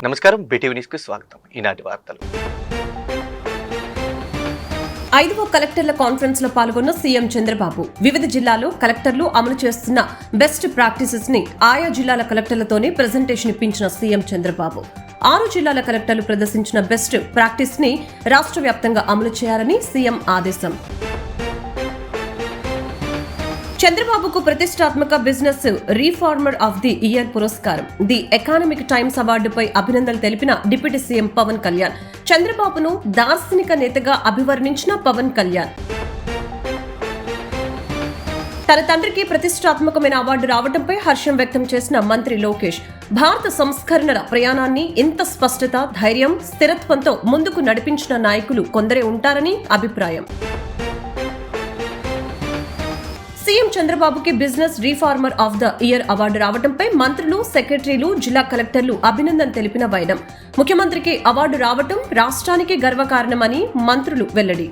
నమస్కారం, BTV news కు స్వాగతం. ఈనాటి వార్తలు. 5వ కలెక్టర్ల కాన్ఫరెన్స్ లో పాల్గొన్న సీఎం చంద్రబాబు వివిధ జిల్లాల్లో కలెక్టర్లు అమలు చేస్తున్న బెస్ట్ ప్రాక్టీసెస్ ని ఆయా జిల్లాల కలెక్టర్లతోనే ప్రెజెంటేషన్ ఇప్పించిన సీఎం చంద్రబాబు 6 జిల్లాల కలెక్టర్లు ప్రదర్శించిన బెస్ట్ ప్రాక్టీస్ ని రాష్ట్ర వ్యాప్తంగా అమలు చేయాలని సీఎం ఆదేశం. చంద్రబాబుకు ప్రతిష్టాత్మక business reformer of the year పురస్కారం, ది ఎకానమిక్ టైమ్స్ అవార్డుపై అభినందనలు తెలిపిన డిప్యూటీ సీఎం పవన్ కళ్యాణ్. చంద్రబాబును దార్శనిక నేతగా అభివర్ణించిన పవన్ కళ్యాణ్. తన తండ్రికి ప్రతిష్టాత్మకమైన అవార్డు రావడంపై హర్షం వ్యక్తం చేసిన మంత్రి లోకేష్. భారత సంస్కరణల ప్రయాణాన్ని ఇంత స్పష్టత, ధైర్యం, స్థిరత్వంతో ముందుకు నడిపించిన నాయకులు కొందరే ఉంటారని అభిప్రాయం. సీఎం చంద్రబాబుకి business reformer of the year award రావడంపై మంత్రులు, సెక్రటరీలు, జిల్లా కలెక్టర్లు అభినందన తెలిపిన వైనం. ముఖ్యమంత్రికి అవార్డు రావటం రాష్ట్రానికి గర్వకారణమని మంత్రులు వెల్లడి.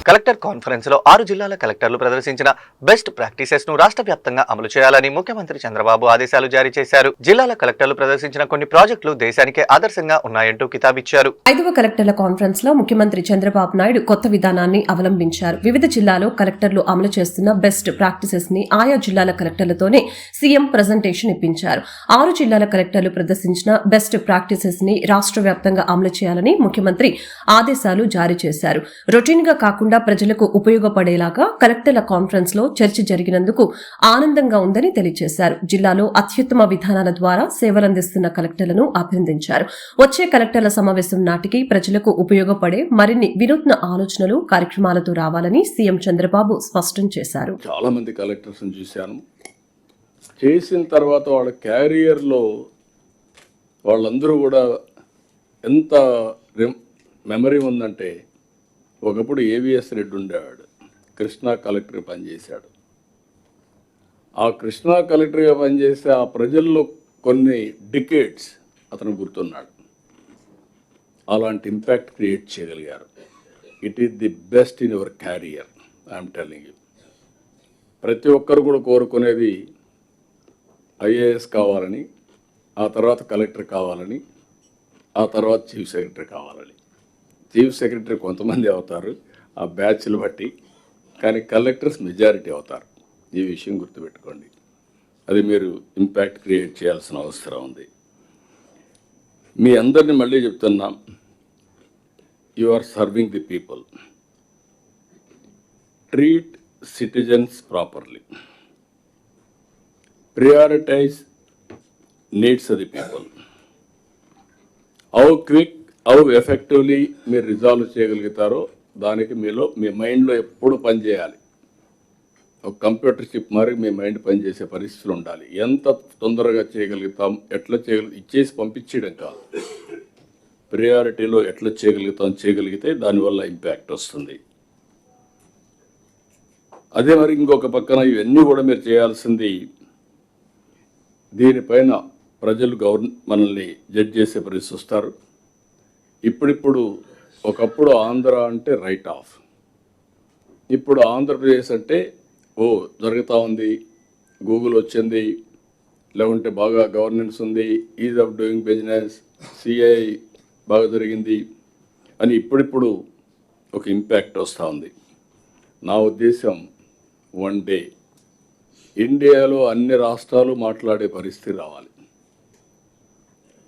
కలెక్టర్ కాన్ఫరెన్స్ లో 6 జిల్లాల కలెక్టర్లు ప్రదర్శించిన బెస్ట్ ప్రాక్టీసెస్ ను రాష్ట్ర వ్యాప్తంగా అమలు చేయాలని ముఖ్యమంత్రి చంద్రబాబు ఆదేశాలు జారీ చేశారు. జిల్లాల కలెక్టర్లు ప్రదర్శించిన కొన్ని ప్రాజెక్టులు దేశానికే ఆదర్శంగా ఉన్నాయంటూ కితాబిచ్చారు. 5వ కలెక్టర్ల కాన్ఫరెన్స్ లో ముఖ్యమంత్రి చంద్రబాబు నాయుడు కొత్త విధానాన్ని అవలంబించారు. వివిధ జిల్లాలో కలెక్టర్లు అమలు చేస్తున్న బెస్ట్ ప్రాక్టీసెస్ ని ఆయా జిల్లాల కలెక్టర్లతోనే సీఎం ప్రెజెంటేషన్ ఇప్పించారు. 6 జిల్లాల కలెక్టర్లు ప్రదర్శించిన బెస్ట్ ప్రాక్టీసెస్ ని రాష్ట్ర వ్యాప్తంగా అమలు చేయాలని ముఖ్యమంత్రి ఆదేశాలు జారీ చేశారు. రొటీన్ గా కాకుండా ప్రజలకు ఉపయోగపడేలాగా కలెక్టర్ల కాన్ఫరెన్స్ లో చర్చ జరిగినందుకు ఆనందంగా ఉందని తెలియజేశారు. జిల్లాలో అత్యుత్తమ విధానాల ద్వారా సేవలందిస్తున్న కలెక్టర్లను అభినందించారు. వచ్చే కలెక్టర్ల సమావేశం నాటికి ప్రజలకు ఉపయోగపడే మరిన్ని వినూత్న ఆలోచనలు, కార్యక్రమాలతో రావాలని సీఎం చంద్రబాబు స్పష్టం చేశారు. చాలా మంది కలెక్టర్స్ చూశాను. చేసిన తర్వాత వాళ్ళ క్యారియర్లో వాళ్ళందరూ కూడా ఎంత మెమరీ ఉందంటే, ఒకప్పుడు ఏవిఎస్ రెడ్డి ఉండేవాడు, కృష్ణా కలెక్టర్గా పనిచేశాడు. ఆ కృష్ణా కలెక్టర్గా పనిచేస్తే ఆ ప్రజల్లో కొన్ని డికేడ్స్ అతను గుర్తున్నాడు. అలాంటి ఇంపాక్ట్ క్రియేట్ చేయగలిగారు. It is the best in your carrier, I'm telling you. ప్రతి ఒక్కరు కూడా కోరుకునేది ఐఏఎస్ కావాలని, ఆ తర్వాత కలెక్టర్ కావాలని, ఆ తర్వాత చీఫ్ సెక్రటరీ కావాలని. చీఫ్ సెక్రటరీ కొంతమంది అవుతారు ఆ బ్యాచ్లు బట్టి, కానీ కలెక్టర్స్ మెజారిటీ అవుతారు. ఈ విషయం గుర్తుపెట్టుకోండి. అది మీరు ఇంపాక్ట్ క్రియేట్ చేయాల్సిన అవసరం ఉంది. మీ అందరినీ మళ్ళీ చెప్తున్నాం, you are serving the people. Treat citizens properly. Prioritize needs of the people. How quick, how effectively మీరు రిజాల్వ్ చేయగలుగుతారో దానికి మీ మైండ్లో ఎప్పుడు పనిచేయాలి. ఒక కంప్యూటర్ చిప్ మరి మీ మైండ్ పనిచేసే పరిస్థితులు ఉండాలి. ఎంత తొందరగా చేయగలుగుతాం, ఎట్లా ఇచ్చేసి పంపించేయడం కాదు, ప్రియారిటీలో ఎట్లా చేయగలిగితే దానివల్ల ఇంపాక్ట్ వస్తుంది. అదే మరి ఇంకొక పక్కన ఇవన్నీ కూడా మీరు చేయాల్సింది, దీనిపైన ప్రజలు మనల్ని జడ్జ్ చేసే పరిస్థితి వస్తారు. ఇప్పుడిప్పుడు ఒకప్పుడు ఆంధ్ర అంటే రైట్ ఆఫ్, ఇప్పుడు ఆంధ్రప్రదేశ్ అంటే జరుగుతూ ఉంది, గూగుల్ వచ్చింది, లేకుంటే బాగా గవర్నెన్స్ ఉంది, is of doing business, CI బాగా జరిగింది అని ఇప్పుడిప్పుడు ఒక ఇంపాక్ట్ వస్తూ ఉంది. నా ఉద్దేశం, వన్ డే ఇండియాలో అన్ని రాష్ట్రాలు మాట్లాడే పరిస్థితి రావాలి.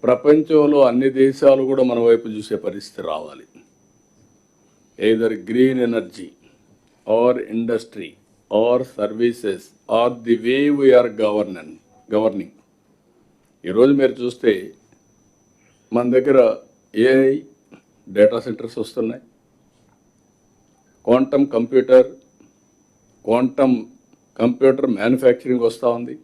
ప్రపంచంలో అన్ని దేశాలు కూడా మన వైపు చూసే పరిస్థితి రావాలి. Either green energy or industry or services or the way we are governing. ఈరోజు మీరు చూస్తే మన దగ్గర ఏఐ డేటా సెంటర్స్ వస్తున్నాయి, క్వాంటమ్ కంప్యూటర్ మ్యానుఫ్యాక్చరింగ్ వస్తూ ఉంది,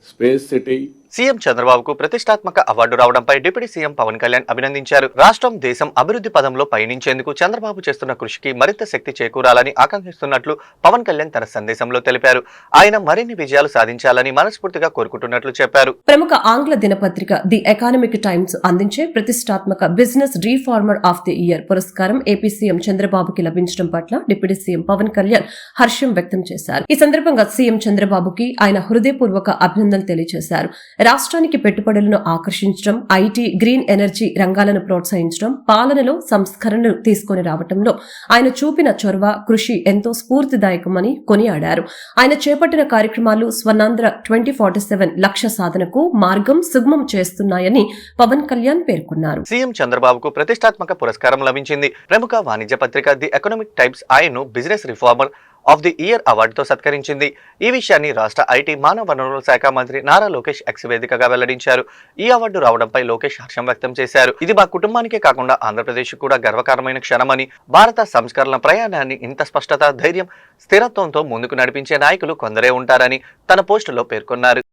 స్పేస్ సిటీ, సీఎం చంద్రబాబుకు ప్రతిష్టాత్మక అవార్డు రావడంపై డిప్యూటీ సీఎం పవన్ కళ్యాణ్ అభినందించారు. రాష్ట్రం, దేశం అభివృద్ధి పదంలో పయనించేందుకు చంద్రబాబు చేస్తున్న కృషికి మరింత శక్తి చేకూరాలని ఆకాంక్షిస్తున్నట్లు పవన్ కళ్యాణ్ తన సందేశంలో తెలిపారు. ఆయన మరిన్ని విజయాలు సాధించాలని మనస్ఫూర్తిగా కోరుకుంటున్నట్లు చెప్పారు. ప్రముఖ ఆంగ్ల దినపత్రిక ది ఎకానమిక్ టైమ్స్ అందించే ప్రతిష్టాత్మక business reformer of the year పురస్కారం ఏపీ సీఎం చంద్రబాబుకి లభించడం పట్ల డిప్యూటీ సీఎం పవన్ కళ్యాణ్ హర్షం వ్యక్తం చేశారు. ఈ సందర్భంగా సీఎం చంద్రబాబుకి ఆయన హృదయపూర్వక అభినందనలు తెలియజేశారు. రాష్ట్రానికి పెట్టుబడులను ఆకర్షించడం, ఐటీ, గ్రీన్ ఎనర్జీ రంగాలను ప్రోత్సహించడం, పాలనలో సంస్కరణలు తీసుకుని రావడంలో ఆయన చూపిన చొరవ, కృషి ఎంతో స్ఫూర్తిదాయకమని కొనియాడారు. ఆయన చేపట్టిన కార్యక్రమాలు స్వర్ణాంధ్ర 2047 లక్ష్య సాధనకు మార్గం సుగమం చేస్తున్నాయని పవన్ కళ్యాణ్ పేర్కొన్నారు. సీఎం చంద్రబాబుకు ప్రతిష్టాత్మక పురస్కారం లభించింది. ప్రముఖ వాణిజ్య పత్రిక ది ఎకనామిక్ టైమ్స్ ఆయన్ను business reformer of the year అవార్డుతో సత్కరించింది. ఈ విషయాన్ని రాష్ట్ర ఐటీ, మానవ వనరుల శాఖ మంత్రి నారా లోకేష్ ఎక్స్ వేదికగా వెల్లడించారు. ఈ అవార్డు రావడంపై లోకేష్ హర్షం వ్యక్తం చేశారు. ఇది మా కుటుంబానికే కాకుండా ఆంధ్రప్రదేశ్ కూడా గర్వకారమైన క్షణమని, భారత సంస్కరణల ప్రయాణాన్ని ఇంత స్పష్టత, ధైర్యం, స్థిరత్వంతో ముందుకు నడిపించే నాయకులు కొందరే ఉంటారని తన పోస్టులో పేర్కొన్నారు.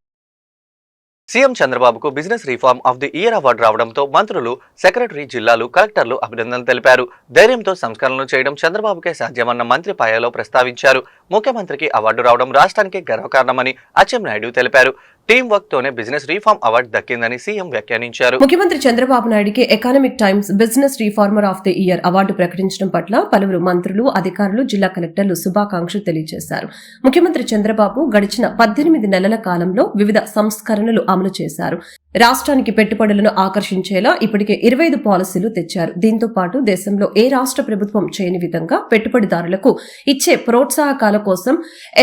సీఎం చంద్రబాబుకు business reform of the year award రావడంతో మంత్రులు, సెక్రటరీ, జిల్లాలు, కలెక్టర్లు అభినందనలు తెలిపారు. ధైర్యంతో సంస్కరణలు చేయడం చంద్రబాబుకే సాధ్యమన్న మంత్రి పాయలో ప్రస్తావించారు. ముఖ్యమంత్రికి అవార్డు రావడం రాష్ట్రానికి గర్వకారణమని అచ్చెన్నాయుడు తెలిపారు. టీం వర్క్ తోనే బిజినెస్ రీఫార్మ్ అవార్డు దక్కిందని సీఎం వ్యాఖ్యానించారు. ముఖ్యమంత్రి చంద్రబాబు నాయుడికి economic times business reformer of the year award ప్రకటించడం పట్ల పలువురు మంత్రులు, అధికారులు, జిల్లా కలెక్టర్లు శుభాకాంక్షలు తెలియజేశారు. ముఖ్యమంత్రి చంద్రబాబు గడిచిన 18 నెలల కాలంలో వివిధ సంస్కరణలు అమలు చేశారు. రాష్ట్రానికి పెట్టుబడులను ఆకర్షించేలా ఇప్పటికే 25 పాలసీలు తెచ్చారు. దీంతో పాటు దేశంలో ఏ రాష్ట్ర ప్రభుత్వం చేయని విధంగా పెట్టుబడిదారులకు ఇచ్చే ప్రోత్సాహకాల కోసం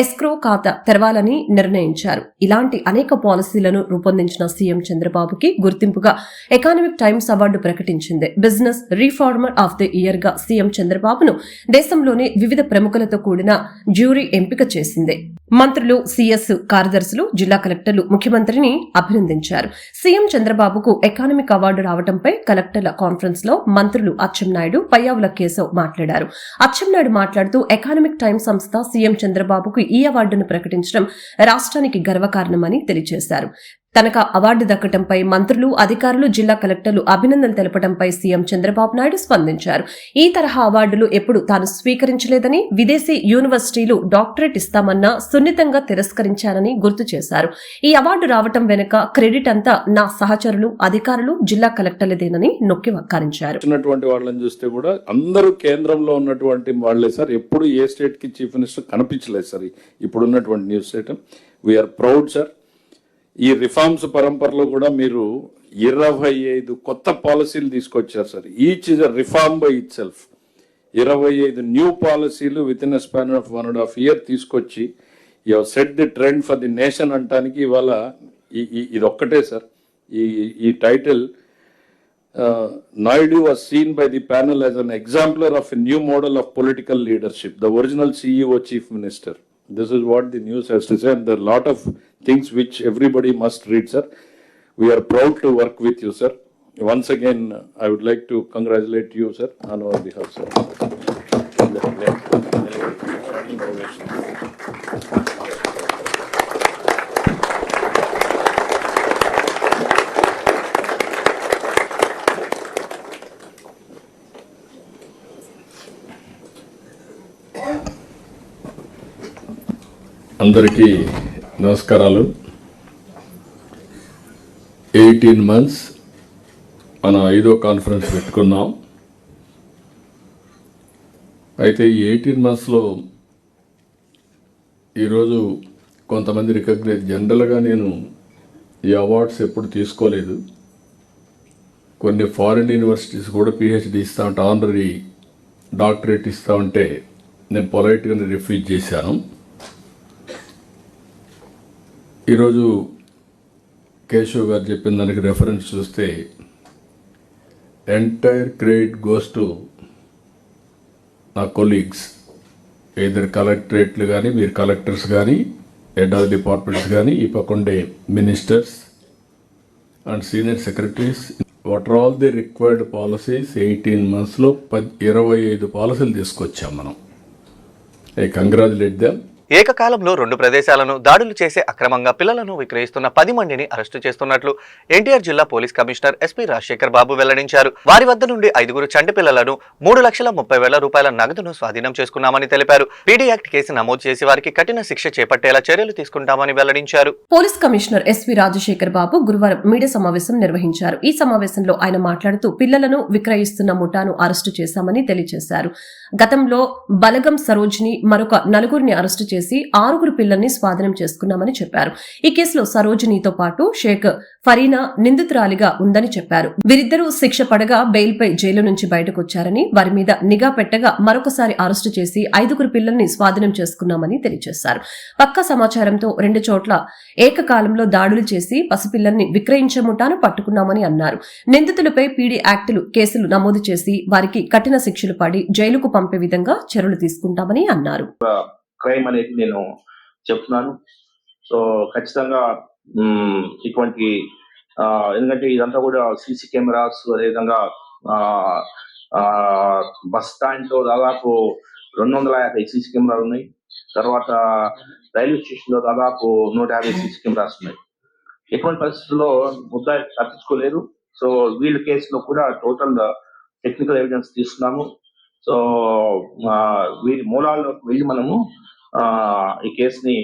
ఎస్క్రో ఖాతా తెరవాలని నిర్ణయించారు. ఇలాంటి అనేక పాలసీలను రూపొందించిన సీఎం చంద్రబాబుకి గుర్తింపుగా ఎకానమిక్ టైమ్స్ అవార్డు ప్రకటించింది. Business reformer of the year గా సీఎం చంద్రబాబును దేశంలోని వివిధ ప్రముఖులతో కూడిన జ్యూరీ ఎంపిక చేసింది. మంత్రులు, సీఎస్ కార్యదర్శులు, జిల్లా కలెక్టర్లు ముఖ్యమంత్రిని అభినందించారు. సీఎం చంద్రబాబుకు ఎకానమిక్ అవార్డు రావడంపై కలెక్టర్ల కాన్ఫరెన్స్ లో మంత్రులు అచ్చెన్నాయుడు, పయ్యావుల కేశవ్ మాట్లాడారు. అచ్చెన్నాయుడు మాట్లాడుతూ ఎకానమిక్ టైమ్స్ సంస్థ సీఎం చంద్రబాబుకు ఈ అవార్డును ప్రకటించడం రాష్ట్రానికి గర్వకారణమని తెలియజేశారు. తనకు అవార్డు దక్కటంపై మంత్రులు, అధికారులు, జిల్లా కలెక్టర్లు అభినందనలు తెలపడంపై సీఎం చంద్రబాబు నాయుడు స్పందించారు. ఈ తరహా అవార్డులు ఎప్పుడు తాను స్వీకరించలేదని, విదేశీ యూనివర్సిటీలు డాక్టరేట్ ఇస్తామన్నా సున్నితంగా తిరస్కరించారని గుర్తు చేశారు. ఈ అవార్డు రావటం వెనుక క్రెడిట్ అంతా నా సహచరులు, అధికారులు, జిల్లా కలెక్టర్లదేనని నొక్కి వక్కారించారు. వాళ్ళని చూస్తే కూడా అందరూ కేంద్రంలో ఉన్నటువంటి వాళ్లే సార్. ఎప్పుడు ఏ స్టేట్ కి చీఫ్ మినిస్టర్ కనిపించలేదు సార్. ఇప్పుడున్నటువంటి news state we are proud sir. ఈ రిఫార్మ్స్ పరంపరలో కూడా మీరు 25 కొత్త పాలసీలు తీసుకొచ్చారు sir. Each is a reform by it 25 new పాలసీలు within a span of 1.5 year తీసుకొచ్చి you set the trend for the nation అంటానికి ఇవాళ ఇది ఒక్కటే సార్. ఈ title Naidu was seen by the panel as an exemplar of a new model of political leadership, the original CEO chief minister. This is what the news has to say, and there are a lot of things which everybody must read, sir. We are proud to work with you, sir. Once again, I would like to congratulate you, sir, on our behalf, sir. అందరికీ నమస్కారాలు. 18 months మనం 5వ conference పెట్టుకున్నాం. అయితే ఈ 18 monthsలో ఈరోజు కొంతమంది recognise, జనరల్గా నేను ఈ అవార్డ్స్ ఎప్పుడు తీసుకోలేదు. కొన్ని ఫారిన్ యూనివర్సిటీస్ కూడా పిహెచ్డి ఇస్తా ఉంటే, ఆనరీ డాక్టరేట్ ఇస్తా ఉంటే నేను పొలైట్గానే రిఫ్యూజ్ చేశాను. ఈరోజు కేశవ్ గారు చెప్పిన దానికి రెఫరెన్స్ చూస్తే ఎంటైర్ క్రెడిట్ గోస్ టు నా కొలీగ్స్, ఇద్దరు కలెక్టరేట్లు కానీ, మీరు కలెక్టర్స్ కానీ, హెడ్ ఆఫ్ డిపార్ట్మెంట్స్ కానీ, ఈ పక్కండే ministers and senior secretaries. What are all the required policies 18 monthsలో 25 పాలసీలు తీసుకొచ్చాం మనం. I congratulate them. ఏకకాలంలో 2 ప్రదేశాలను దాడులు చేసే అక్రమంగా పిల్లలను విక్రయిస్తున్న 10 మందిని అరెస్టు చేస్తున్నట్లు ఎన్టీఆర్ జిల్లా పోలీస్ కమిషనర్ ఎస్పీ రాజశేఖర్ బాబు వెల్లడించారు. వారి వద్ద నుండి 5 చంటి పిల్లలను 3,30,000 రూపాయల నగదును స్వాధీనం చేసుకున్నామని తెలిపారు. పీడీ యాక్ట్ కేసు నమోదు చేసి వారికి కఠిన శిక్ష చేపట్టేలా చర్యలు తీసుకుంటామని వెల్లడించారు. పోలీస్ కమిషనర్ ఎస్వి రాజశేఖర్ బాబు గురువారం మీడియా సమావేశం నిర్వహించారు. ఈ సమావేశంలో ఆయన మాట్లాడుతూ పిల్లలను విక్రయిస్తున్న ముఠాను అరెస్టు చేశామని తెలియజేశారు. గతంలో బలగం సరోజిని మరొక 4 అరెస్టు చేసి 6 పిల్లల్ని స్వాధీనం చేసుకున్నామని చెప్పారు. ఈ కేసులో సరోజినితో పాటు షేక్ ఫరీనా నిందితురాలిగా ఉందని చెప్పారు. వీరిద్దరూ శిక్ష పడగా బెయిల్పై జైలు నుంచి బయటకొచ్చారని, వారి మీద నిఘా పెట్టగా మరొకసారి అరెస్టు చేసి 5 పిల్లల్ని స్వాధీనం చేసుకున్నామని తెలియజేశారు. పక్కా సమాచారంతో 2 చోట్ల ఏకకాలంలో దాడులు చేసి పసిపిల్లల్ని విక్రయించే ముఠాను పట్టుకున్నామని అన్నారు. నిందితులపై పీడీ యాక్టులు కేసులు నమోదు చేసి వారికి కఠిన శిక్షలు పడి జైలుకు పంపే విధంగా చర్యలు తీసుకుంటామని అన్నారు. క్రైమ్ అనేది నేను చెప్తున్నాను. సో ఖచ్చితంగా ఇటువంటి ఎందుకంటే ఇదంతా కూడా సీసీ కెమెరాస్, అదేవిధంగా బస్ స్టాండ్ లో దాదాపు 250 సీసీ కెమెరాలు ఉన్నాయి. తర్వాత రైల్వే స్టేషన్ లో దాదాపు 150 సీసీ కెమెరాస్ ఉన్నాయి. ఎటువంటి పరిస్థితుల్లో ముద్దాయి తప్పించుకోలేరు. సో వీళ్ళ కేసులో కూడా టోటల్ టెక్నికల్ ఎవిడెన్స్ తీసుకున్నాము. సో వీరి మూలాల్లోకి వెళ్ళి మనము ఈ కేసుని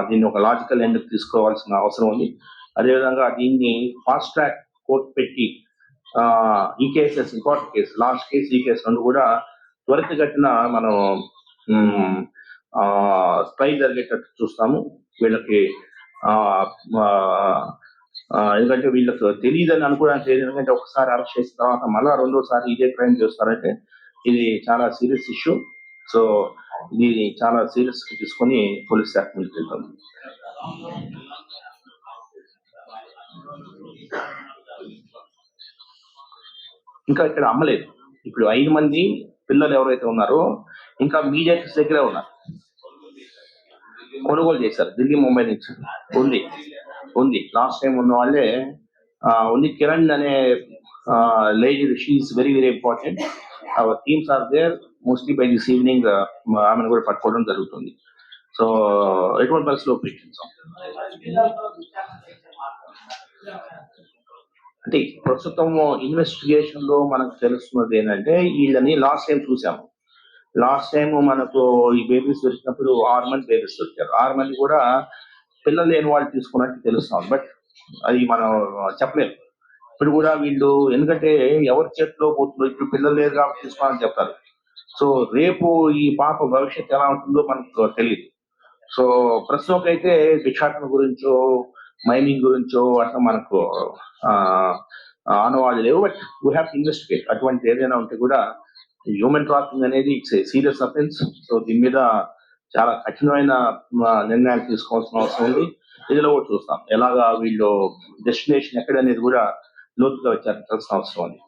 దీన్ని ఒక లాజికల్ ఎండ్ తీసుకోవాల్సిన అవసరం ఉంది. అదేవిధంగా దీన్ని ఫాస్ట్ ట్రాక్ కోర్టు పెట్టి ఈ cases important case, last case, ఈ కేసు 2 కూడా త్వరితగతిన మనం ట్రై జరిగేటట్టు చూస్తాము. వీళ్ళకి ఎందుకంటే వీళ్ళకి తెలియదని అనుకోవడానికి లేదు. ఎందుకంటే ఒకసారి అరెస్ట్ చేసిన తర్వాత మళ్ళా 2వ సారి ఇదే క్రైమ్ చేస్తారంటే ఇది చాలా సీరియస్ ఇష్యూ. సో ఇది చాలా సీరియస్ తీసుకొని పోలీస్ శాఖ ముందుకు వెళ్తాము. ఇంకా ఇక్కడ అమ్మలేదు. ఇప్పుడు 5 మంది పిల్లలు ఎవరైతే ఉన్నారో ఇంకా మీడియేటర్స్ దగ్గరే ఉన్నారు. కొనుగోలు చేశారు ఢిల్లీ, ముంబై నుంచి. ఉంది లాస్ట్ టైం ఉన్న వాళ్ళే ఉంది. కిరణ్ అనే lady, she is very very important. Our teams are there. Mostly by this evening ఆమెను కూడా పట్టుకోవడం జరుగుతుంది. సో ఎటువంటి పరిస్థితుల్లో ఆపరేషన్స్ అంటే ప్రస్తుతం ఇన్వెస్టిగేషన్ లో మనకు తెలుస్తున్నది ఏంటంటే వీళ్ళని లాస్ట్ టైం చూసాము. లాస్ట్ టైం మనకు ఈ బేబీస్ దొరికినప్పుడు 6 మంది బేబీస్ దొరికారు. 6 మంది కూడా పిల్లలు లేని వాళ్ళు తీసుకున్నట్టు తెలుస్తాం. బట్ అది మనం చెప్పలేము. ఇప్పుడు కూడా వీళ్ళు ఎందుకంటే ఎవరి చేతిలో పోతుందో, ఇప్పుడు పిల్లలు లేరు కాబట్టి తీసుకోవాలని చెప్తారు. సో రేపు ఈ పాప భవిష్యత్తు ఎలా ఉంటుందో మనకు తెలియదు. సో ప్రస్తుతం అయితే భిక్షాటన గురించో, మైనింగ్ గురించో అట్లా మనకు ఆనవాళ్ళు లేవు. But we have to investigate. అటువంటి ఏదైనా ఉంటే కూడా హ్యూమన్ ట్రాఫికింగ్ అనేది it's a serious offence. So దీని మీద చాలా కఠినమైన నిర్ణయాలు తీసుకోవాల్సిన అవసరం ఉంది. ఇందులో కూడా చూస్తాం ఎలాగా వీళ్ళు డెస్టినేషన్ ఎక్కడనేది కూడా లోతుగా విచారించాల్సిన అవసరం ఉంది.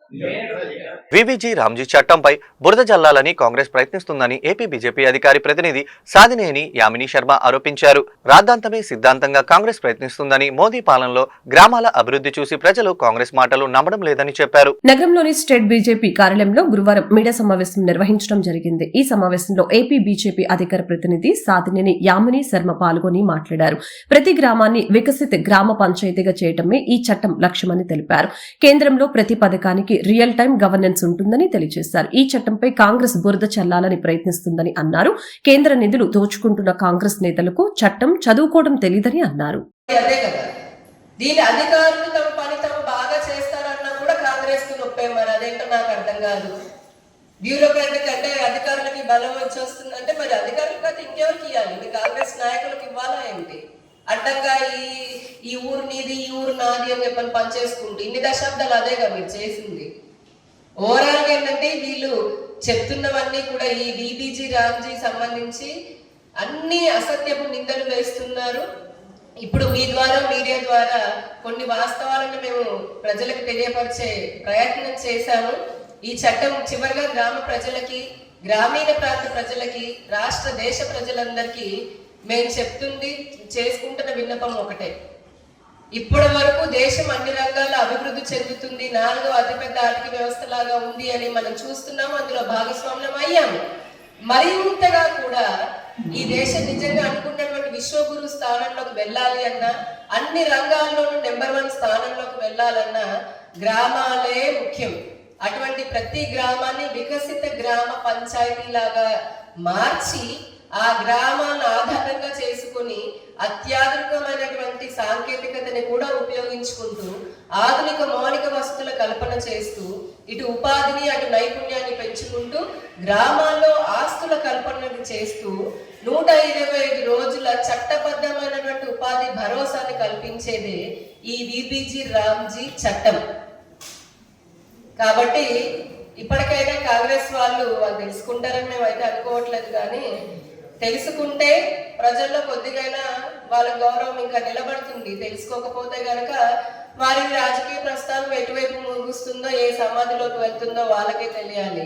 విబిజి రామ్జీ చట్టంపై బురద జల్లాలని కాంగ్రెస్ ప్రయత్నిస్తుందని ఏపీ బీజేపీ అధికారి ప్రతినిధి సాధినేని యామిని శర్మ ఆరోపించారు. రాద్ధాంతమే సిద్ధాంతంగా కాంగ్రెస్ ప్రయత్నిస్తుందని, మోదీ పాలనలో గ్రామాల అభివృద్ధి చూసి ప్రజలు కాంగ్రెస్ మాటలు నమ్మడం లేదని చెప్పారు. నగరంలోని స్టేట్ బీజేపీ కార్యాలయంలో గురువారం మీడియా సమావేశం నిర్వహించడం జరిగింది. ఈ సమావేశంలో ఏపీ బీజేపీ అధికార ప్రతినిధి సాధినేని యామిని శర్మ పాల్గొని మాట్లాడారు. ప్రతి గ్రామాన్ని వికసిత గ్రామ పంచాయతీగా చేయటమే ఈ చట్టం లక్ష్యమని తెలిపారు. కేంద్రంలో ప్రతి పథకానికి రియల్ టైం గవర్నెన్స్ ఉంటుందని తెలియజేశారు. ఈ చట్టంపై కాంగ్రెస్ బురద చల్లాలని ప్రయత్నిస్తుందని అన్నారు. కేంద్ర నిధులు దోచుకుంటున్న కాంగ్రెస్ నేతలకు చట్టం చదువుకోవడం తెలీదని అన్నారు. అదే కదా, దీని అధికారులు తమ పని తమ బాగా చేస్తారన్నా కూడా కాంగ్రెస్ కు నొప్పే. మరి అదేంటో నాకు అర్థం కాదు. బ్యూరోక్రాటిక్ అంటే అధికారులకి బలం వచ్చేస్తుందంటే మరి అధికారులకు అయితే ఇంకెవరికి ఇవ్వాలి? మీ కాంగ్రెస్ నాయకులకు ఇవ్వాలా ఏంటి? అడ్డంగా ఈ ఊరు నీది, ఈ ఊరు నాది అని చెప్పని పనిచేసుకుంటూ ఇన్ని దశాబ్దాలు అదేగా మీరు చేసింది. ఓవరాల్ గా ఏంటంటే వీళ్ళు చెప్తున్నవన్నీ కూడా ఈ విబిజి రామ్జీ సంబంధించి అన్ని అసత్యపు నిందలు వేస్తున్నారు. ఇప్పుడు మీ ద్వారా, మీడియా ద్వారా కొన్ని వాస్తవాలను మేము ప్రజలకు తెలియపరిచే ప్రయత్నం చేశాము. ఈ చట్టం చివరిగా గ్రామ ప్రజలకి, గ్రామీణ ప్రాంత ప్రజలకి, రాష్ట్ర దేశ ప్రజలందరికీ మేము చెప్తుంది, చేసుకుంటున్న విన్నపం ఒకటే. ఇప్పటి వరకు దేశం అన్ని రంగాల్లో అభివృద్ధి చెందుతుంది, 4వ అతిపెద్ద ఆర్థిక వ్యవస్థలాగా ఉంది అని మనం చూస్తున్నాము. అందులో భాగస్వామ్యం అయ్యాము. మరింతగా కూడా ఈ దేశం నిజంగా అనుకున్నటువంటి విశ్వగురు స్థానంలోకి వెళ్ళాలి అన్నా, అన్ని రంగాల్లోనూ నెంబర్ 1 స్థానంలోకి వెళ్ళాలన్నా గ్రామాలే ముఖ్యం. అటువంటి ప్రతి గ్రామాన్ని వికసిత గ్రామ పంచాయతీ లాగా మార్చి ఆ గ్రామాలను ఆధారంగా చేసుకుని అత్యాధునికమైనటువంటి సాంకేతికతని కూడా ఉపయోగించుకుంటూ ఆధునిక మౌలిక వసతుల కల్పన చేస్తూ ఇటు ఉపాధిని అటు నైపుణ్యాన్ని పెంచుకుంటూ గ్రామాల్లో ఆస్తుల కల్పనని చేస్తూ 125 రోజుల చట్టబద్ధమైనటువంటి ఉపాధి భరోసాని కల్పించేదే ఈ విబిజి రామ్జీ చట్టం. కాబట్టి ఇప్పటికైనా కాంగ్రెస్ వాళ్ళు తెలుసుకుంటారని మేమైతే అనుకోవట్లేదు, కానీ తెలుసుకుంటే ప్రజల్లో కొద్దిగైనా వాళ్ళ గౌరవం ఇంకా నిలబడుతుంది. తెలుసుకోకపోతే గనక వారి రాజకీయ ప్రస్థానం ఎటువైపు ముగుస్తుందో, ఏ సమాధిలోకి వెళ్తుందో వాళ్ళకే తెలియాలి.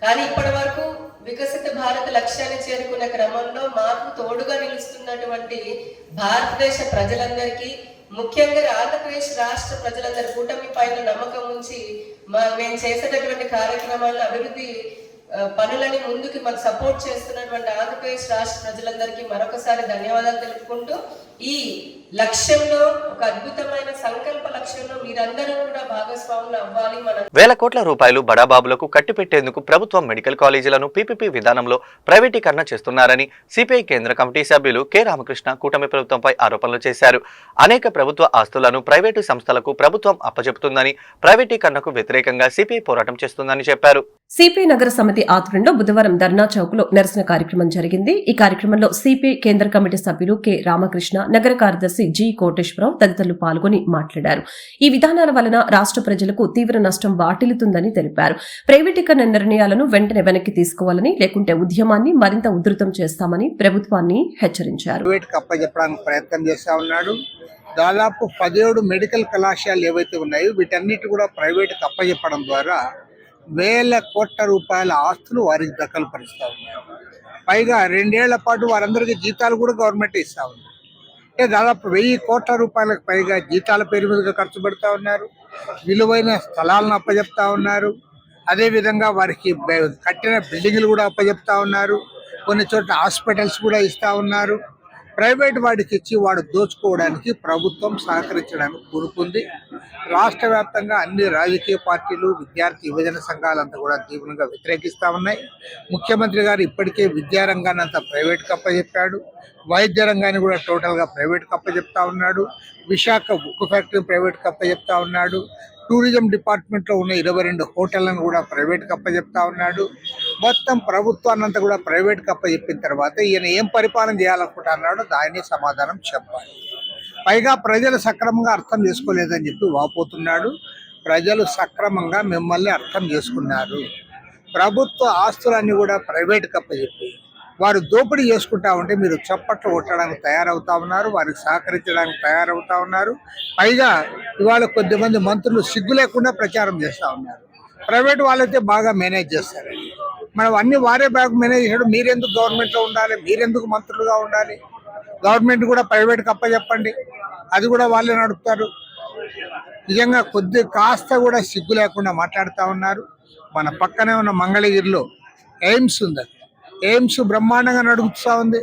కానీ ఇప్పటి వరకు వికసిత భారత లక్ష్యాన్ని చేరుకునే క్రమంలో మాకు తోడుగా నిలుస్తున్నటువంటి భారతదేశ ప్రజలందరికీ, ముఖ్యంగా ఆంధ్రప్రదేశ్ రాష్ట్ర ప్రజలందరి కూటమి పైన నమ్మకం ఉంచి మేము చేసేటటువంటి కార్యక్రమాలను, అభివృద్ధి పనులని ముందుకి మాకు సపోర్ట్ చేస్తున్నటువంటి ఆంధ్రప్రదేశ్ రాష్ట్ర ప్రజలందరికీ మరొకసారి ధన్యవాదాలు తెలుపుకుంటూ, ఈ లక్ష్యంలో ఒక అద్భుతమైన సంకల్ప లక్ష్యంలో మీరందరూ కూడా భాగస్వాములు అవ్వాలి. మన వేల కోట్ల రూపాయలు బడాబాబులకు కట్టిపెట్టేందుకు ప్రభుత్వం మెడికల్ కాలేజీలను పీపీపీ విధానంలో ప్రైవేటీకరణ చేస్తున్నారని సిపిఐ కేంద్ర కమిటీ సభ్యులు కె రామకృష్ణ కూటమి ప్రభుత్వంపై ఆరోపణలు చేశారు. అనేక ప్రభుత్వ ఆస్తులను ప్రైవేటు సంస్థలకు ప్రభుత్వం అప్పచెపుతుందని, ప్రైవేటీకరణకు వ్యతిరేకంగా సిపిఐ పోరాటం చేస్తుందని చెప్పారు. సిపిఐ నగర సమితి ఆధ్వర్యంలో బుధవారం ధర్నా చౌక్ లో నిరసన కార్యక్రమం జరిగింది. ఈ కార్యక్రమంలో సిపిఐ కేంద్ర కమిటీ సభ్యులు కె రామకృష్ణ, నగర కార్యదర్శి జి కోటేశ్వరరావు తదితరులు పాల్గొని మాట్లాడారు. ఈ విధానాల వలన రాష్ట్ర ప్రజలకు తీవ్ర నష్టం వాటిల్లుతుందని తెలిపారు. ప్రైవేటీకరణ నిర్ణయాలను వెంటనే వెనక్కి తీసుకోవాలని, లేకుంటే ఉద్యమాన్ని మరింత ఉధృతం చేస్తామని ప్రభుత్వాన్ని హెచ్చరించారు. ప్రయత్నం చేస్తా ఉన్నాడు. దాదాపు 17 మెడికల్ కళాశాలలు ఏవైతే ఉన్నాయో వీటన్నిటి కూడా ప్రైవేట్కి అప్పచెప్పడం ద్వారా వేల కోట్ల రూపాయల ఆస్తులు వారికి దక్కలు పరుస్తూ ఉన్నారు. పైగా 2 ఏళ్ల పాటు వారందరికీ జీతాలు కూడా గవర్నమెంట్ ఇస్తా ఉంది. అంటే దాదాపు 1000 కోట్ల రూపాయలకు పైగా జీతాల పేరు మీదుగా ఖర్చు పెడతా ఉన్నారు. విలువైన స్థలాలను అప్పచెప్తా ఉన్నారు. అదేవిధంగా వారికి కట్టిన బిల్డింగ్లు కూడా అప్పచెప్తా ఉన్నారు. కొన్ని చోట్ల హాస్పిటల్స్ కూడా ఇస్తా ఉన్నారు. ప్రైవేట్ వాడికి ఇచ్చి వాడు దోచుకోవడానికి ప్రభుత్వం సహకరించడానికి కోరుకుంది. రాష్ట్ర వ్యాప్తంగా అన్ని రాజకీయ పార్టీలు, విద్యార్థి యువజన సంఘాలంతా కూడా తీవ్రంగా వ్యతిరేకిస్తూ ఉన్నాయి. ముఖ్యమంత్రి గారు ఇప్పటికే విద్యారంగాన్ని అంతా ప్రైవేట్కి అప్పచెప్పాడు. వైద్య రంగాన్ని కూడా టోటల్గా ప్రైవేట్కి అప్పచెప్తా ఉన్నాడు. విశాఖ ఉక్కు ఫ్యాక్టరీని ప్రైవేట్కి అప్పచెప్తా ఉన్నాడు. టూరిజం డిపార్ట్మెంట్లో ఉన్న 22 హోటళ్లను కూడా ప్రైవేట్కి అప్పచెప్తా ఉన్నాడు. మొత్తం ప్రభుత్వాన్నంతా కూడా ప్రైవేట్కి అప్పచెప్పిన తర్వాత ఈయన ఏం పరిపాలన చేయాలనుకుంటున్నాడో దాన్ని సమాధానం చెప్పాలి. పైగా ప్రజలు సక్రమంగా అర్థం చేసుకోలేదని చెప్పి వాపోతున్నాడు. ప్రజలు సక్రమంగా మిమ్మల్ని అర్థం చేసుకున్నారు. ప్రభుత్వ ఆస్తులన్నీ కూడా ప్రైవేట్కి అప్పచెప్పి వారు దోపిడీ చేసుకుంటా ఉంటే మీరు చప్పట్లు కొట్టడానికి తయారవుతా ఉన్నారు. వారికి సహకరించడానికి తయారవుతా ఉన్నారు. పైగా ఇవాళ కొద్దిమంది మంత్రులు సిగ్గు లేకుండా ప్రచారం చేస్తూ ఉన్నారు. ప్రైవేట్ వాళ్ళైతే బాగా మేనేజ్ చేస్తారండి. మనం అన్ని వారే బాగా మేనేజ్ చేయడం. మీరెందుకు గవర్నమెంట్లో ఉండాలి? మీరెందుకు మంత్రులుగా ఉండాలి? గవర్నమెంట్ కూడా ప్రైవేట్కి అప్పచెప్పండి, అది కూడా వాళ్ళే నడుపుతారు. నిజంగా కాస్త కూడా సిగ్గు లేకుండా మాట్లాడుతూ ఉన్నారు. మన పక్కనే ఉన్న మంగళగిరిలో ఎయిమ్స్ ఉంది. ఎయిమ్స్ బ్రహ్మాండంగా నడుపుతూ ఉంది.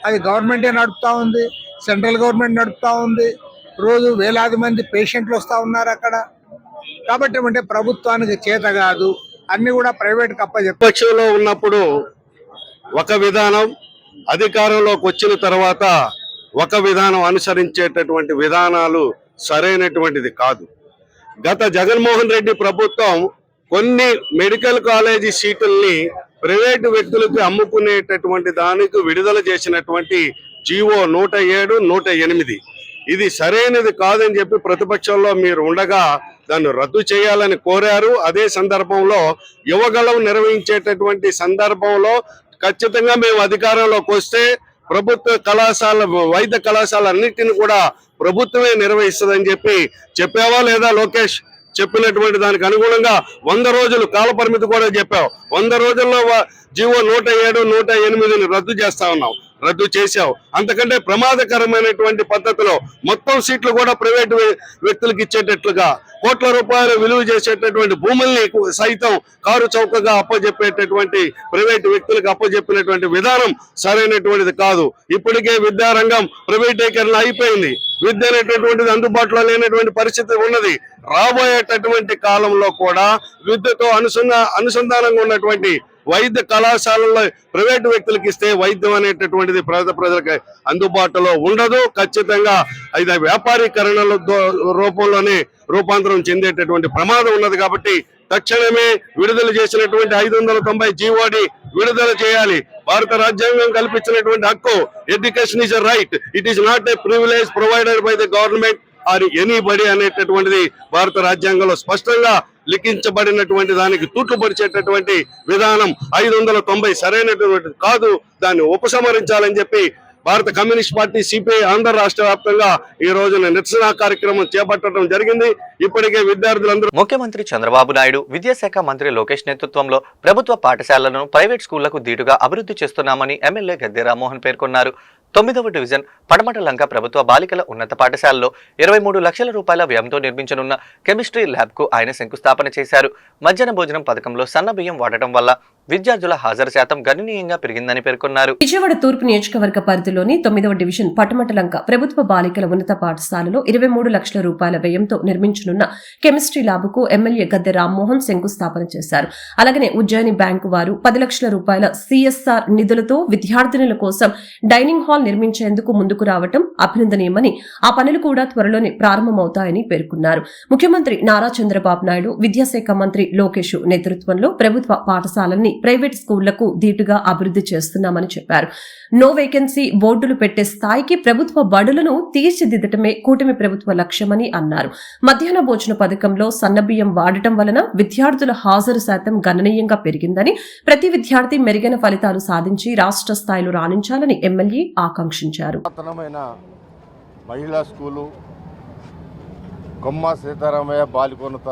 అది గవర్నమెంటే నడుపుతూ ఉంది. సెంట్రల్ గవర్నమెంట్ నడుపుతూ ఉంది. రోజు వేలాది మంది పేషెంట్లు వస్తూ ఉన్నారు అక్కడ. కాబట్టి అంటే ప్రభుత్వానికి చేత కాదు, అన్ని కూడా ప్రైవేట్కి అప్పచెప్పి విపక్షంలో ఉన్నప్పుడు ఒక విధానం, అధికారంలోకి వచ్చిన తర్వాత ఒక విధానం అనుసరించేటటువంటి విధానాలు సరైనటువంటిది కాదు. గత జగన్మోహన్ రెడ్డి ప్రభుత్వం కొన్ని మెడికల్ కాలేజీ సీటుల్ని ప్రైవేటు వ్యక్తులకు అమ్ముకునేటటువంటి దానికి విడుదల చేసినటువంటి జీవో 107, 108 ఇది సరైనది కాదని చెప్పి ప్రతిపక్షంలో మీరు ఉండగా దాన్ని రద్దు చేయాలని కోరారు. అదే సందర్భంలో యువగళం నిర్వహించేటటువంటి సందర్భంలో ఖచ్చితంగా మేము అధికారంలోకి వస్తే ప్రభుత్వ కళాశాల, వైద్య కళాశాలన్నింటినీ కూడా ప్రభుత్వమే నిర్వహిస్తుందని చెప్పి చెప్పావా లేదా లోకేష్? చెప్పినటువంటి దానికి అనుగుణంగా 100 రోజులు కాల పరిమితి కూడా చెప్పావు. 100 రోజుల్లో జీవో 107, 108 రద్దు చేస్తా ఉన్నాం. రద్దు చేశావు. అంతకంటే ప్రమాదకరమైనటువంటి పద్ధతిలో మొత్తం సీట్లు కూడా ప్రైవేటు వ్యక్తులకు ఇచ్చేటట్లుగా కోట్ల రూపాయలు విలువ చేసేటటువంటి భూముల్ని సైతం కారు చౌకగా అప్పజెప్పేటటువంటి ప్రైవేటు వ్యక్తులకు అప్పజెప్పినటువంటి విధానం సరైనటువంటిది కాదు. ఇప్పటికే విద్యారంగం ప్రైవేటీకరణ అయిపోయింది. విద్య అనేటటువంటిది అందుబాటులో లేనటువంటి పరిస్థితి ఉన్నది. రాబోయేటటువంటి కాలంలో కూడా విద్యతో అనుసంధానంగా ఉన్నటువంటి వైద్య కళాశాలల్లో ప్రైవేటు వ్యక్తులకు ఇస్తే వైద్యం అనేటటువంటిది ప్రజలకు అందుబాటులో ఉండదు. ఖచ్చితంగా ఇది వ్యాపారీకరణల రూపంలోనే రూపాంతరం చెందేటటువంటి ప్రమాదం ఉన్నది. కాబట్టి తక్షణమే విడుదల చేసినటువంటి 590 జీవోని విడుదల చేయాలి. భారత రాజ్యాంగం కల్పించినటువంటి హక్కు education is a right, it is not a privilege provided by the government or anybody అనేటటువంటిది భారత రాజ్యాంగంలో స్పష్టంగా లిఖించబడినటువంటి దానికి తూట్లుపరిచేటటువంటి విధానం 590 సరైనటువంటి కాదు. దాన్ని ఉపసంహరించాలని చెప్పి భారత కమ్యూనిస్ట్ పార్టీ సిపిఐ ఆంధ్ర రాష్ట్ర వ్యాప్తంగా ఈ రోజున నిరసన కార్యక్రమం చేపట్టడం జరిగింది. ఇప్పటికే విద్యార్థులందరూ ముఖ్యమంత్రి చంద్రబాబు నాయుడు, విద్యాశాఖ మంత్రి లోకేష్ నేతృత్వంలో ప్రభుత్వ పాఠశాలలను ప్రైవేట్ స్కూళ్లకు దీటుగా అభివృద్ధి చేస్తున్నామని ఎమ్మెల్యే గద్దె రామ్మోహన్ పేర్కొన్నారు. 9వ డివిజన్ పడమటలంక ప్రభుత్వ బాలికల ఉన్నత పాఠశాలలో 23 లక్షల రూపాయల వ్యయంతో నిర్మించనున్న కెమిస్ట్రీ ల్యాబ్ కు ఆయన శంకుస్థాపన చేశారు. మధ్యాహ్న భోజనం పథకంలో సన్న బియ్యం వాడటం వల్ల విద్యార్థుల హాజరు శాతం గణనీయంగా పెరిగిందని పేర్కొన్నారు. విజయవాడ తూర్పు నియోజకవర్గ పరిధిలోని 9వ డివిజన్ పటమటలంక ప్రభుత్వ బాలికల ఉన్నత పాఠశాలలో 23 లక్షల రూపాయల వ్యయంతో నిర్మించనున్న కెమిస్ట్రీ ల్యాబ్కు ఎమ్మెల్యే గద్దె రామ్మోహన్ శంకుస్థాపన చేశారు. అలాగనే ఉజ్జయిని బ్యాంకు వారు 10 లక్షల రూపాయల CSR నిధులతో విద్యార్థినుల కోసం డైనింగ్ హాల్ నిర్మించేందుకు ముందుకు రావటం అభినందనీయమని, ఆ పనులు కూడా త్వరలోనే ప్రారంభమవుతాయని పేర్కొన్నారు. ముఖ్యమంత్రి నారా చంద్రబాబు నాయుడు, విద్యాశాఖ మంత్రి లోకేష్ నేతృత్వంలో ప్రభుత్వ పాఠశాలల్ని ప్రైవేట్ స్కూళ్లకు దీటుగా అభివృద్ధి చేస్తున్నామని చెప్పారు. నో వేకెన్సీ బోర్డులు పెట్టే స్థాయికి ప్రభుత్వ బడులను తీర్చిదిద్దటమే కూటమి ప్రభుత్వ లక్ష్యమని అన్నారు. మధ్యాహ్న భోజన పథకంలో సన్నబియ్యం వాడటం వలన విద్యార్థుల హాజరు శాతం గణనీయంగా పెరిగిందని, ప్రతి విద్యార్థి మెరుగైన ఫలితాలు సాధించి రాష్ట్ర స్థాయిలో రాణించాలని ఎమ్మెల్యే ఆకాంక్షించారు. మహిళా స్కూలు కొమ్మ సీతారామయ్య బాలికోన్నత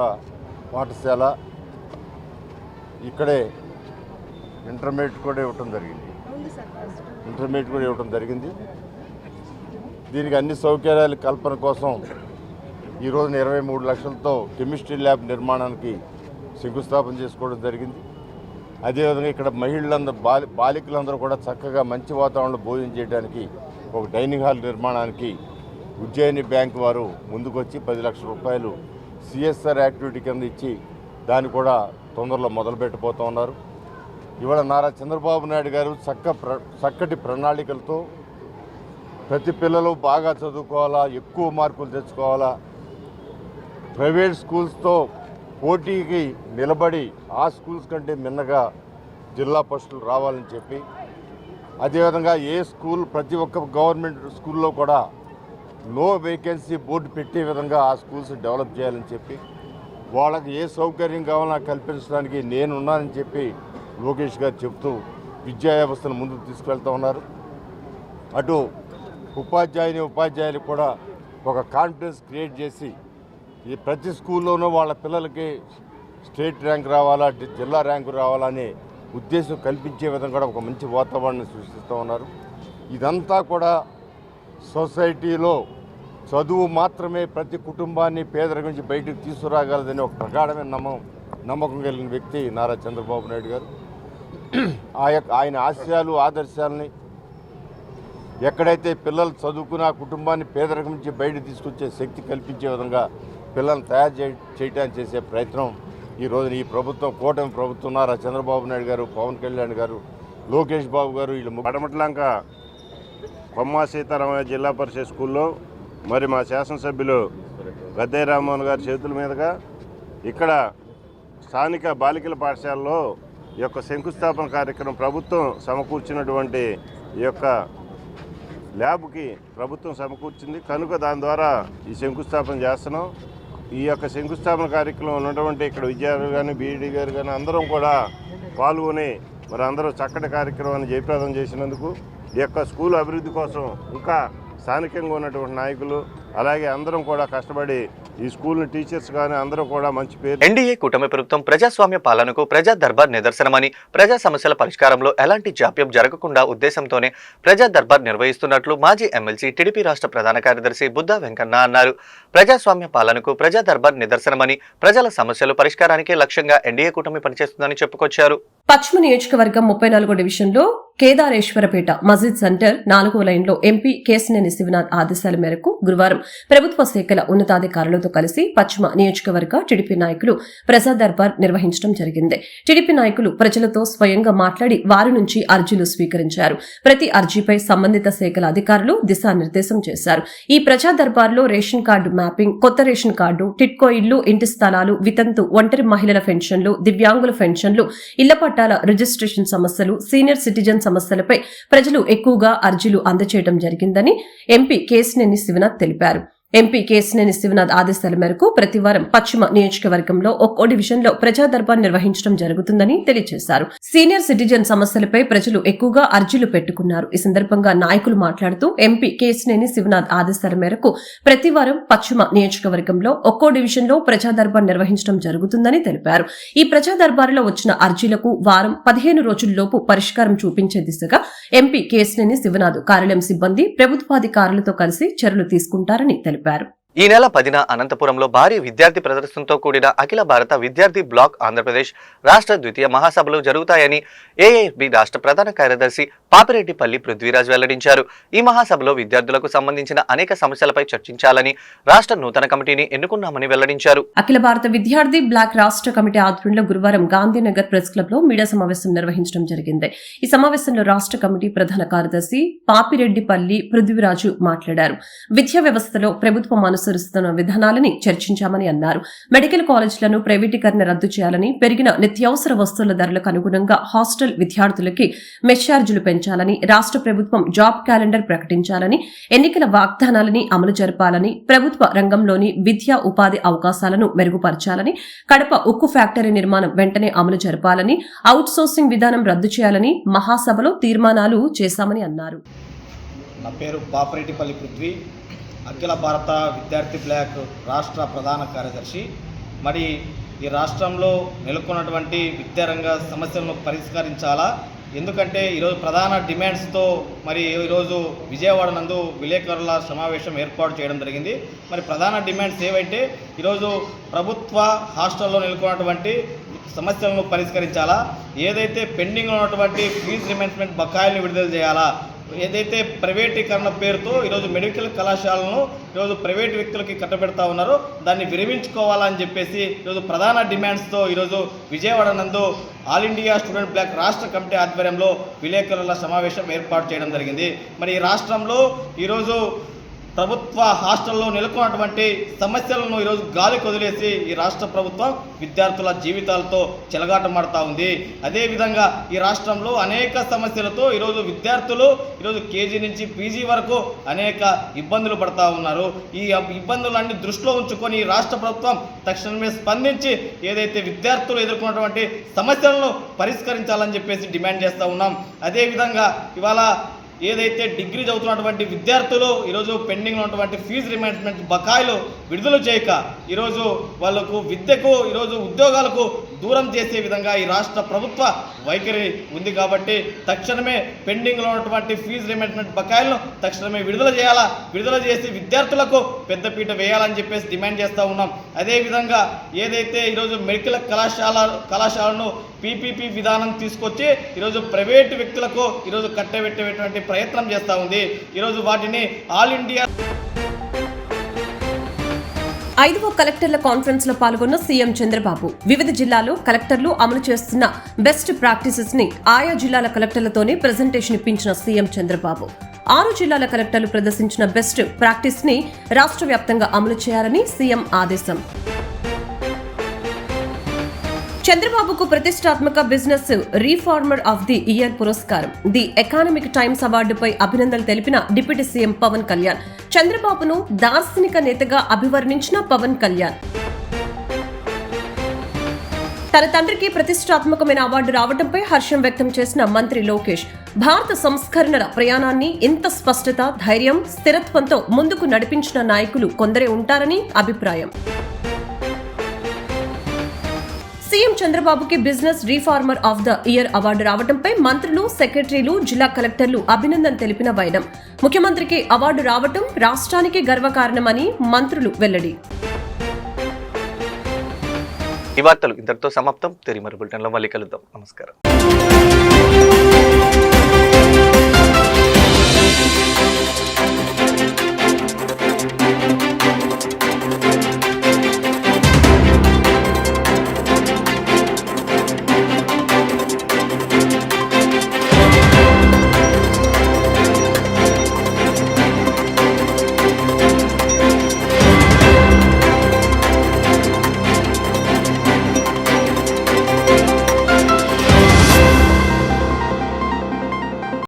పాఠశాల ఇక్కడే ఇంటర్మీడియట్ కూడా ఇవ్వటం జరిగింది. దీనికి అన్ని సౌకర్యాల కల్పన కోసం ఈ రోజున 23 లక్షలతో కెమిస్ట్రీ ల్యాబ్ నిర్మాణానికి శంకుస్థాపన చేసుకోవడం జరిగింది. అదేవిధంగా ఇక్కడ మహిళలందరూ బాలికలందరూ కూడా చక్కగా మంచి వాతావరణంలో భోజనం చేయడానికి ఒక డైనింగ్ హాల్ నిర్మాణానికి ఉజ్జయిని బ్యాంక్ వారు ముందుకొచ్చి 10 లక్షల రూపాయలు CSR యాక్టివిటీ కింద ఇచ్చి దాన్ని కూడా తొందరలో మొదలు పెట్టబోతూ ఉన్నారు. ఇవాళ నారా చంద్రబాబు నాయుడు గారు చక్కటి ప్రణాళికలతో ప్రతి పిల్లలు బాగా చదువుకోవాలా, ఎక్కువ మార్కులు తెచ్చుకోవాలా, ప్రైవేట్ స్కూల్స్తో పోటీకి నిలబడి ఆ స్కూల్స్ కంటే మిన్నగా జిల్లా పరిషత్లు రావాలని చెప్పి, అదేవిధంగా ప్రతి ఒక్క గవర్నమెంట్ స్కూల్లో కూడా నో వేకెన్సీ బోర్డు పెట్టే విధంగా ఆ స్కూల్స్ డెవలప్ చేయాలని చెప్పి, వాళ్ళకి ఏ సౌకర్యం కావాలన్నా కల్పించడానికి నేనున్నానని చెప్పి లోకేష్ గారు చెప్తూ విద్యా వ్యవస్థను ముందుకు తీసుకువెళ్తూ ఉన్నారు. అటు ఉపాధ్యాయులు కూడా ఒక కాన్ఫిడెన్స్ క్రియేట్ చేసి ఈ ప్రతి స్కూల్లోనూ వాళ్ళ పిల్లలకి స్టేట్ ర్యాంక్ రావాలా, జిల్లా ర్యాంకు రావాలనే ఉద్దేశం కల్పించే విధంగా కూడా ఒక మంచి వాతావరణాన్ని సృష్టిస్తూ ఉన్నారు. ఇదంతా కూడా సొసైటీలో చదువు మాత్రమే ప్రతి కుటుంబాన్ని పేదరికం నుంచి బయటకు తీసుకురాగలదని ఒక ప్రగాఢమైన నమ్మకం కలిగిన వ్యక్తి నారా చంద్రబాబు నాయుడు గారు. ఆయన ఆశయాలు ఆదర్శాలని ఎక్కడైతే పిల్లలు చదువుకుని ఆ కుటుంబాన్ని పేదరికం నుంచి బయటకు తీసుకొచ్చే శక్తి కల్పించే విధంగా పిల్లల్ని తయారు చేయడానికి చేసే ప్రయత్నం ఈ రోజున ఈ ప్రభుత్వం, కూటమి ప్రభుత్వం, నారా చంద్రబాబు నాయుడు గారు, పవన్ కళ్యాణ్ గారు, లోకేష్ బాబు గారు వీళ్ళు పడమటలంక కొమ్మ సీతారామయ్య జిల్లా పరిషత్ స్కూల్లో మరి మా శాసనసభ్యులు గద్దె రామ్మోహన్ గారి చేతుల మీదుగా ఇక్కడ స్థానిక బాలికల పాఠశాలలో ఈ యొక్క శంకుస్థాపన కార్యక్రమం ప్రభుత్వం సమకూర్చినటువంటి ఈ యొక్క ల్యాబ్కి ప్రభుత్వం సమకూర్చింది కనుక దాని ద్వారా ఈ శంకుస్థాపన చేస్తున్నాం. ఈ యొక్క శంకుస్థాపన కార్యక్రమం ఉన్నటువంటి ఇక్కడ విద్యార్థులు కానీ, బీఈడీ గారు కానీ అందరం కూడా పాల్గొని మరి అందరూ చక్కటి కార్యక్రమాన్ని జయప్రదం చేసినందుకు ఈ యొక్క స్కూల్ అభివృద్ధి కోసం ఇంకా స్థానికంగా ఉన్నటువంటి నాయకులు అలాగే అందరం కూడా కష్టపడి ఈ స్కూల్ టీచర్స్ కానీ అందరూ కూడా మంచి పేరు. ఎన్డీఏ కూటమి ప్రభుత్వం ప్రజాస్వామ్య పాలనకు ప్రజా దర్బార్ నిదర్శనమని, ప్రజా సమస్యల పరిష్కారంలో ఎలాంటి జాప్యం జరగకుండా ఉద్దేశంతోనే ప్రజా దర్బార్ నిర్వహిస్తున్నట్లు మాజీ ఎమ్మెల్సీ టీడీపీ రాష్ట్ర ప్రధాన కార్యదర్శి బుద్దా వెంకన్న అన్నారు. ప్రజాస్వామ్య పాలనకు ప్రజా దర్బార్ నిదర్శనమని, ప్రజల సమస్యలు పరిష్కారానికి లక్ష్యంగా ఎన్డీఏ కూటమి పనిచేస్తుందని చెప్పుకొచ్చారు. పశ్చిమ నియోజకవర్గం 34వ డివిజన్లో కేదారేశ్వరపేట మస్జిద్ సెంటర్ 4వ లైన్లో ఎంపీ కేశినేని శివనాథ్ ఆదేశాల మేరకు గురువారం ప్రభుత్వ శాఖల ఉన్నతాధికారులతో కలిసి పశ్చిమ నియోజకవర్గ టీడీపీ నాయకులు ప్రజా దర్బార్ నిర్వహించడం జరిగింది. టీడీపీ నాయకులు ప్రజలతో స్వయంగా మాట్లాడి వారి నుంచి అర్జీలు స్వీకరించారు. ప్రతి అర్జీపై సంబంధిత శాఖల అధికారులు దిశానిర్దేశం చేశారు. ఈ ప్రజా దర్బార్లో రేషన్ కార్డు మ్యాపింగ్, కొత్త రేషన్ కార్డు, టిట్కో ఇళ్లు, ఇంటి స్థలాలు, వితంతు, ఒంటరి మహిళల పెన్షన్లు, దివ్యాంగుల పెన్షన్లు, ఇళ్ల పట్టాల రిజిస్ట్రేషన్ సమస్యలు, సీనియర్ సిటిజన్ సమస్యలపై ప్రజలు ఎక్కువగా అర్జీలు అందజేయడం జరిగిందని ఎంపీ కేశినేని శివనాథ్ తెలిపారు. ఎంపీ కేశినేని శివనాథ్ ఆదేశాల మేరకు ప్రతి వారం పశ్చిమ నియోజకవర్గంలో ఒక్కో డివిజన్లో ప్రజా దర్బార్ నిర్వహించడం జరుగుతుందని తెలియజేశారు. సీనియర్ సిటిజన్ సమస్యలపై ప్రజలు ఎక్కువగా అర్జీలు పెట్టుకున్నారు. ఈ సందర్భంగా నాయకులు మాట్లాడుతూ ఎంపీ కేశినేని శివనాథ్ ఆదేశాల మేరకు ప్రతి వారం పశ్చిమ నియోజకవర్గంలో ఒక్కో డివిజన్లో ప్రజా దర్బార్ నిర్వహించడం జరుగుతుందని తెలిపారు. ఈ ప్రజా దర్బార్లో వచ్చిన అర్జీలకు వారం 15 రోజుల్లోపు పరిష్కారం చూపించే దిశగా ఎంపీ కేశినేని శివనాథ్ కార్యాలయం సిబ్బంది ప్రభుత్వాధికారులతో కలిసి చర్యలు తీసుకుంటారని తెలిపారు. ఈ నెల 10న అనంతపురంలో భారీ విద్యార్థి ప్రదర్శనతో కూడిన అఖిల భారత విద్యార్థి బ్లాక్ ఆంధ్రప్రదేశ్ రాష్ట్ర ద్వితీయ మహాసభలు జరుగుతాయని ఏఏఎఫ్బి రాష్ట్ర ప్రధాన కార్యదర్శి పాపిరెడ్డిపల్లి పృథ్వీరాజ్ వెల్లడించారు. ఈ మహాసభలో విద్యార్థులకు సంబంధించిన అనేక సమస్యలపై చర్చించాలని రాష్ట్ర నూతన కమిటీని ఎన్నుకున్నామని వెల్లడించారు. అఖిల భారత విద్యార్థి బ్లాక్ రాష్ట్ర కమిటీ ఆధ్వర్యంలో గురువారం గాంధీనగర్ ప్రెస్ క్లబ్ లో మీడియా సమావేశం నిర్వహించడం జరిగింది. ఈ సమావేశంలో రాష్ట్ర కమిటీ ప్రధాన కార్యదర్శి పాపిరెడ్డిపల్లి పృథ్వీరాజు మాట్లాడారు. విద్యా వ్యవస్థలో ప్రభుత్వం అనుసరిస్తున్న విధానాలని చర్చించామని అన్నారు. మెడికల్ కాలేజీలను ప్రైవేటీకరణ రద్దు చేయాలని, పెరిగిన నిత్యావసర వస్తువుల ధరలకు అనుగుణంగా హాస్టల్ విద్యార్థులకి మెస్ ఛార్జీలు పెంచాలని, రాష్ట్ర ప్రభుత్వం జాబ్ క్యాలెండర్ ప్రకటించాలని, ఎన్నికల వాగ్దానాలని అమలు జరపాలని, ప్రభుత్వ రంగంలోని విద్యా ఉపాధి అవకాశాలను మెరుగుపరచాలని, కడప ఉక్కు ఫ్యాక్టరీ నిర్మాణం వెంటనే అమలు జరపాలని, అవుట్ సోర్సింగ్ విధానం రద్దు చేయాలని మహాసభలో తీర్మానాలు చేశామని అన్నారు. నా పేరు పాపిరెడ్డిపల్లి పృథ్వీ, అఖిల భారత విద్యార్థి బ్లాక్ రాష్ట్ర ప్రధాన కార్యదర్శి. మరి ఈ రాష్ట్రంలో నెలకొన్నటువంటి విద్యారంగ సమస్యలను పరిష్కరించాలా, ఎందుకంటే ఈరోజు ప్రధాన డిమాండ్స్తో మరి ఈరోజు విజయవాడ నందు విలేకరుల సమావేశం ఏర్పాటు చేయడం జరిగింది. మరి ప్రధాన డిమాండ్స్ ఏవైతే ఈరోజు ప్రభుత్వ హాస్టల్లో నెలకొన్నటువంటి సమస్యలను పరిష్కరించాలా, ఏదైతే పెండింగ్లో ఉన్నటువంటి ఫీజు రిమెంబర్స్మెంట్ బకాయిలను విడుదల చేయాలా, ఏదైతే ప్రైవేటీకరణ పేరుతో ఈరోజు మెడికల్ కళాశాలను ఈరోజు ప్రైవేట్ వ్యక్తులకి కట్టబెడతా ఉన్నారో దాన్ని విరమించుకోవాలని చెప్పేసి ఈరోజు ప్రధాన డిమాండ్స్తో ఈరోజు విజయవాడ నందు ఆల్ ఇండియా స్టూడెంట్ బ్లాక్ రాష్ట్ర కమిటీ ఆధ్వర్యంలో విలేకరుల సమావేశం ఏర్పాటు చేయడం జరిగింది. మరి ఈ రాష్ట్రంలో ఈరోజు ప్రభుత్వ హాస్టల్లో నెలకొన్నటువంటి సమస్యలను ఈరోజు గాలి కొదిలేసి ఈ రాష్ట్ర ప్రభుత్వం విద్యార్థుల జీవితాలతో చెలగాటమాడుతూ ఉంది. అదేవిధంగా ఈ రాష్ట్రంలో అనేక సమస్యలతో ఈరోజు విద్యార్థులు ఈరోజు కేజీ నుంచి పీజీ వరకు అనేక ఇబ్బందులు పడుతూ ఉన్నారు. ఈ ఇబ్బందులన్నీ దృష్టిలో ఉంచుకొని ఈ రాష్ట్ర ప్రభుత్వం తక్షణమే స్పందించి ఏదైతే విద్యార్థులు ఎదుర్కొన్నటువంటి సమస్యలను పరిష్కరించాలని చెప్పేసి డిమాండ్ చేస్తూ ఉన్నాం. అదేవిధంగా ఇవాళ ఏదైతే డిగ్రీ చదువుతున్నటువంటి విద్యార్థులు ఈరోజు పెండింగ్లో ఉన్నటువంటి ఫీజు రిమెంబర్స్మెంట్ బకాయిలు విడుదల చేయక ఈరోజు వాళ్లకు విద్యకు ఈరోజు ఉద్యోగాలకు దూరం చేసే విధంగా ఈ రాష్ట్ర ప్రభుత్వ వైఖరి ఉంది. కాబట్టి తక్షణమే పెండింగ్లో ఉన్నటువంటి ఫీజు రిమెంబర్స్మెంట్ బకాయిలను తక్షణమే విడుదల చేయాలా, విడుదల చేసి విద్యార్థులకు పెద్దపీట వేయాలని చెప్పేసి డిమాండ్ చేస్తూ ఉన్నాం. అదేవిధంగా ఏదైతే ఈరోజు మెడికల్ కళాశాలను పీపీపీ విధానం తీసుకొచ్చి ఈరోజు ప్రైవేటు వ్యక్తులకు ఈరోజు కట్టబెట్టేటువంటి ప్రయత్నం చేస్తూ ఉంది. ఈరోజు వాటిని ఆల్ ఇండియా 5వ కలెక్టర్ల కాన్ఫరెన్స్ లో పాల్గొన్న సీఎం చంద్రబాబు వివిధ జిల్లాలో కలెక్టర్లు అమలు చేస్తున్న బెస్ట్ ప్రాక్టీసెస్ ని ఆయా జిల్లాల కలెక్టర్లతోనే ప్రెజెంటేషన్ ఇప్పించిన సీఎం చంద్రబాబు 6 జిల్లాల కలెక్టర్లు ప్రదర్శించిన బెస్ట్ ప్రాక్టీస్ ని రాష్ట్ర వ్యాప్తంగా అమలు చేయాలని సీఎం ఆదేశం. చంద్రబాబుకు ప్రతిష్టాత్మక business reformer of the year పురస్కారం, ది ఎకానమిక్ టైమ్స్ అవార్డుపై అభినందనలు తెలిపిన డిప్యూటీ సీఎం పవన్ కళ్యాణ్. చంద్రబాబును దార్శనిక నేతగా అభివర్ణించిన పవన్ కళ్యాణ్. తన తండ్రికి ప్రతిష్టాత్మకమైన అవార్డు రావడంపై హర్షం వ్యక్తం చేసిన మంత్రి లోకేష్ భారత సంస్కరణల ప్రయాణాన్ని ఇంత స్పష్టత, ధైర్యం, స్థిరత్వంతో ముందుకు నడిపించిన నాయకులు కొందరే ఉంటారని అభిప్రాయం. సీఎం చంద్రబాబుకి business reformer of the year award రావడంపై మంత్రులు, సెక్రటరీలు, జిల్లా కలెక్టర్లు అభినందన తెలిపిన వైనం. ముఖ్యమంత్రికి అవార్డు రావడం రాష్ట్రానికి గర్వకారణమని మంత్రులు వెల్లడి. ఈ వార్తలు ఇంతటితో సమాప్తం. తిరిగి మరి బులెటిన్లో మళ్ళీ కలుద్దాం. నమస్కారం.